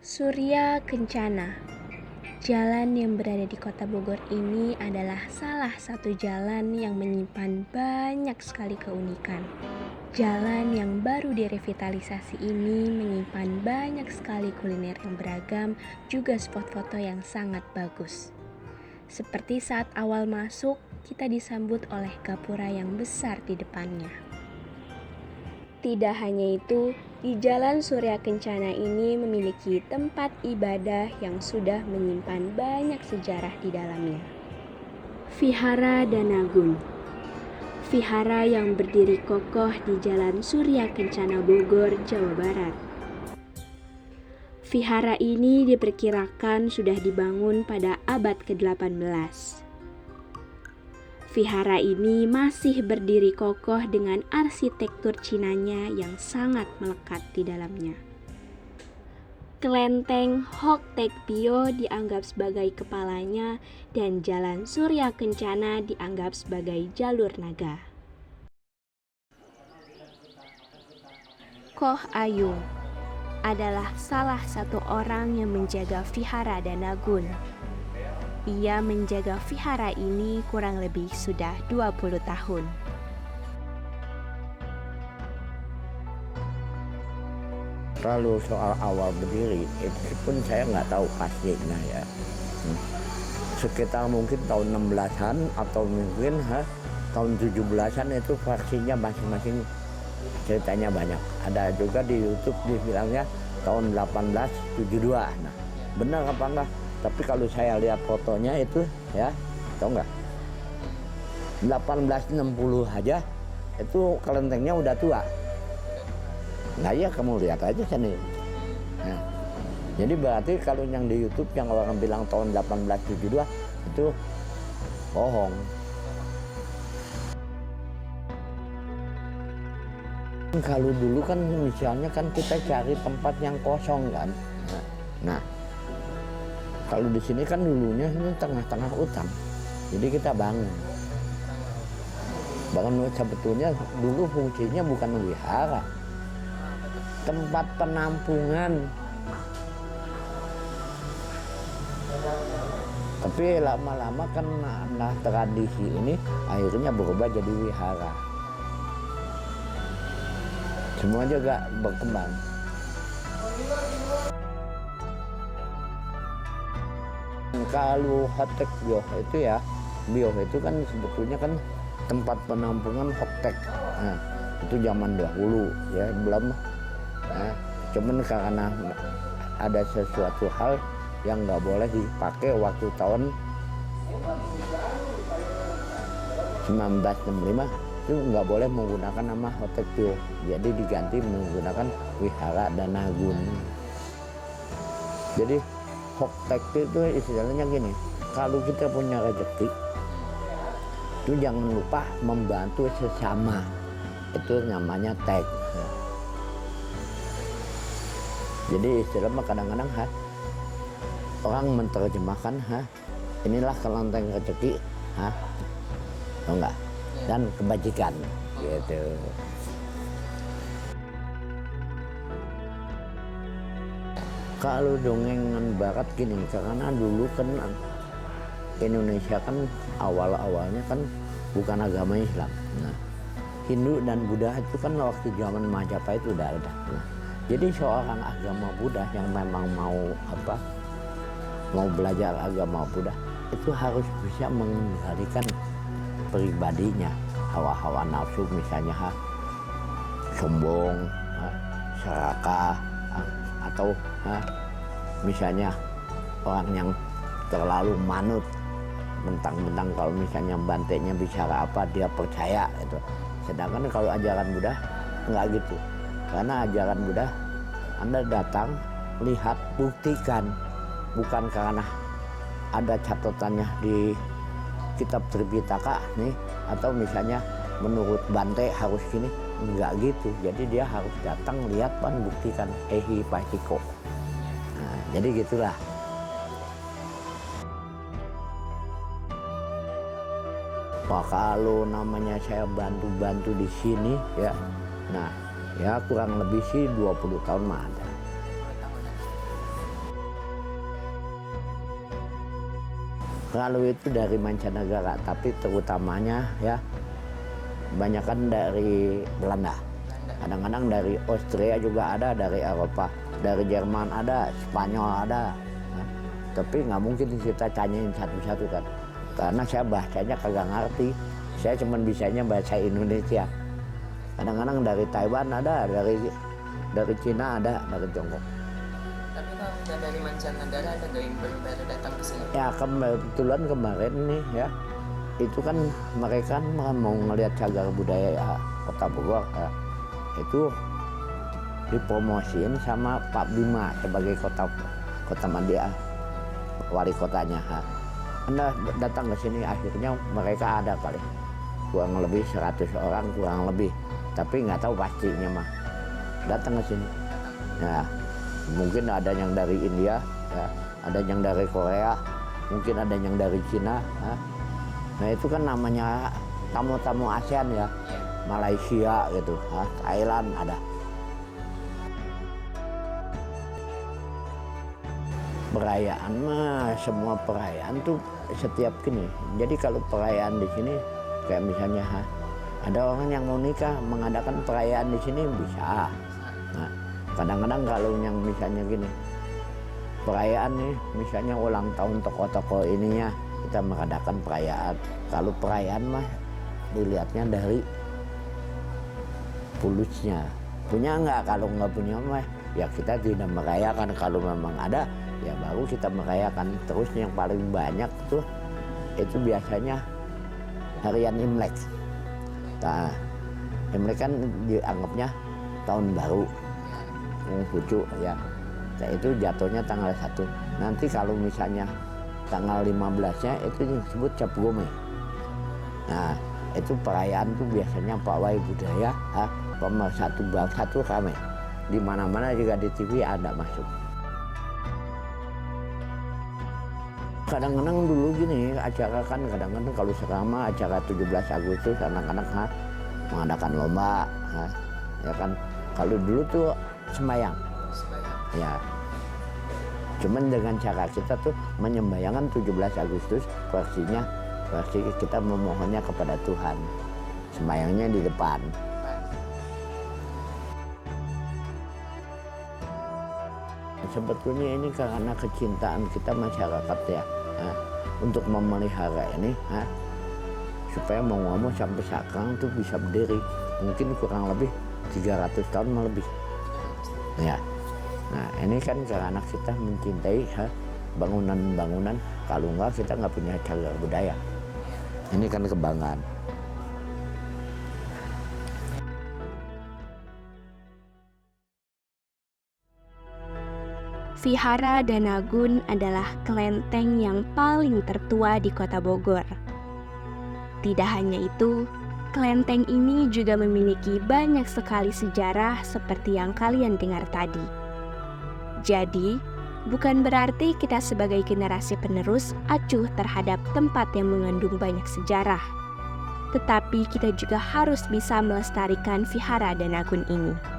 Surya Kencana. Jalan yang berada di Kota Bogor ini adalah salah satu jalan yang menyimpan banyak sekali keunikan. Jalan yang baru direvitalisasi ini menyimpan banyak sekali kuliner yang beragam, juga spot foto yang sangat bagus. Seperti saat awal masuk, kita disambut oleh gapura yang besar di depannya. Tidak hanya itu, di Jalan Surya Kencana ini memiliki tempat ibadah yang sudah menyimpan banyak sejarah di dalamnya. Vihara Danagun. Vihara yang berdiri kokoh di Jalan Surya Kencana Bogor, Jawa Barat. Vihara ini diperkirakan sudah dibangun pada abad ke-18. Vihara ini masih berdiri kokoh dengan arsitektur Cinanya yang sangat melekat di dalamnya. Kelenteng Hok Tek Pyo dianggap sebagai kepalanya dan Jalan Surya Kencana dianggap sebagai jalur naga. Koh Ayung adalah salah satu orang yang menjaga Vihara Danagun. Ia menjaga vihara ini kurang lebih sudah 20 tahun. Kalau soal awal berdiri, itu pun saya nggak tahu pastinya ya. Sekitar mungkin tahun 16-an atau mungkin tahun 17-an itu versinya masing-masing ceritanya banyak. Ada juga di YouTube dibilangnya tahun 1872. Nah, benar apa enggak? Tapi kalau saya lihat fotonya itu ya, tahu nggak? 1860 aja itu kelentengnya udah tua. Nah ya kamu lihat aja sini. Nah, jadi berarti kalau yang di YouTube yang orang bilang tahun 1872 itu bohong. Kalau dulu kan misalnya kan kita cari tempat yang kosong kan. Nah kalau di sini kan dulunya ini tengah-tengah hutan, jadi kita bangun. Sebetulnya dulu fungsinya bukan wihara, tempat penampungan. Tapi lama-lama kan tradisi ini akhirnya berubah jadi wihara. Semua juga berkembang. Kalau Hotek Bio itu ya, Bio itu kan sebetulnya kan tempat penampungan Hotek. Nah, itu zaman dahulu ya, belum. Nah, cuman karena ada sesuatu hal yang nggak boleh dipakai waktu tahun 1965 itu nggak boleh menggunakan nama Hotek Bio, jadi diganti menggunakan Vihara Danagun. Jadi Hok Tek itu istilahnya gini, kalau kita punya rezeki itu jangan lupa membantu sesama, itu namanya tek. Jadi istilahnya kadang-kadang orang menerjemahkan inilah kelenteng rezeki, atau enggak, dan kebajikan gitu. Kalau dongengan barat gini, karena dulu kan Indonesia kan awal-awalnya kan bukan agama Islam. Nah, Hindu dan Buddha itu kan waktu zaman Majapahit itu udah ada. Nah, jadi seorang agama Buddha yang memang mau belajar agama Buddha itu harus bisa mengendalikan pribadinya, hawa-hawa nafsu misalnya sombong, serakah, atau misalnya orang yang terlalu manut, mentang-mentang kalau misalnya bantainya bicara apa dia percaya itu. Sedangkan kalau ajaran Buddha nggak gitu, karena ajaran Buddha Anda datang, lihat, buktikan, bukan karena ada catatannya di kitab Tripitaka nih, atau misalnya menurut Bante harus gini. Enggak gitu, jadi dia harus datang, lihat, buktikan, ehi pasiko. Nah, jadi gitulah. Wah, kalau namanya saya bantu-bantu di sini ya, nah ya kurang lebih sih 20 tahun mah ada. Lalu itu dari mancanegara, tapi terutamanya ya kebanyakan dari Belanda. Kadang-kadang dari Austria juga ada, dari Eropa, dari Jerman ada, Spanyol ada. Nah, tapi nggak mungkin kita tanyain satu-satu kan, karena saya bahasanya kagak ngerti. Saya cuma bisanya bahasa Indonesia. Kadang-kadang dari Taiwan ada, dari Cina ada, dari Tiongkok. Tapi kalau udah dari mancanegara ada nggak yang baru datang ke sini? Ya kebetulan kemarin nih ya, itu kan mereka mau ngelihat cagar budaya ya, Kota Bogor ya. Itu dipromosiin sama Pak Bima sebagai kota Mandia, wali kotanya. Anda datang ke sini, akhirnya mereka ada kali kurang lebih 100 orang kurang lebih, tapi nggak tahu pastinya mah datang ke sini. Ya mungkin ada yang dari India, ya, ada yang dari Korea, mungkin ada yang dari Cina. Ya. Nah itu kan namanya tamu-tamu ASEAN ya, Malaysia gitu, Thailand ada. Perayaan mah semua perayaan tuh setiap gini. Jadi kalau perayaan di sini kayak misalnya ada orang yang mau nikah mengadakan perayaan di sini bisa. Nah, kadang-kadang kalau yang misalnya gini perayaan nih, misalnya ulang tahun toko-toko ininya kita mengadakan perayaan. Kalau perayaan mah dilihatnya dari pulusnya, punya nggak? Kalau nggak punya mah ya kita tidak merayakan. Kalau memang ada ya baru kita merayakan. Terus yang paling banyak tuh itu biasanya harian Imlek. Nah, Imlek kan dianggapnya tahun baru yang lucu ya. Nah, itu jatuhnya tanggal 1. Nanti kalau misalnya tanggal 15-nya itu disebut Cap Gome. Nah, itu perayaan tuh biasanya pawai budaya, pemersatu bangsa tuh rame. Di mana-mana juga di TV ada masuk. Kadang-kadang dulu gini acara kan, kadang-kadang kalau sekarang mah acara 17 Agustus anak-anak mengadakan lomba, ya kan. Kalau dulu tuh sembahyang. Ya. Cuman dengan cara kita tuh menyembayangkan 17 Agustus versi kita memohonnya kepada Tuhan. Sembayangnya di depan. Sebetulnya ini karena kecintaan kita masyarakat ya, untuk memelihara ini, supaya mau ngomong sampai sekarang tuh bisa berdiri. Mungkin kurang lebih 300 tahun lebih. Ya. Nah ini kan karena kita mencintai bangunan-bangunan, kalau enggak kita nggak punya cagar budaya. Ini kan kebanggaan. Vihara Danagun adalah kelenteng yang paling tertua di Kota Bogor. Tidak hanya itu, kelenteng ini juga memiliki banyak sekali sejarah seperti yang kalian dengar tadi. Jadi, bukan berarti kita sebagai generasi penerus acuh terhadap tempat yang mengandung banyak sejarah. Tetapi kita juga harus bisa melestarikan Vihara Danagun ini.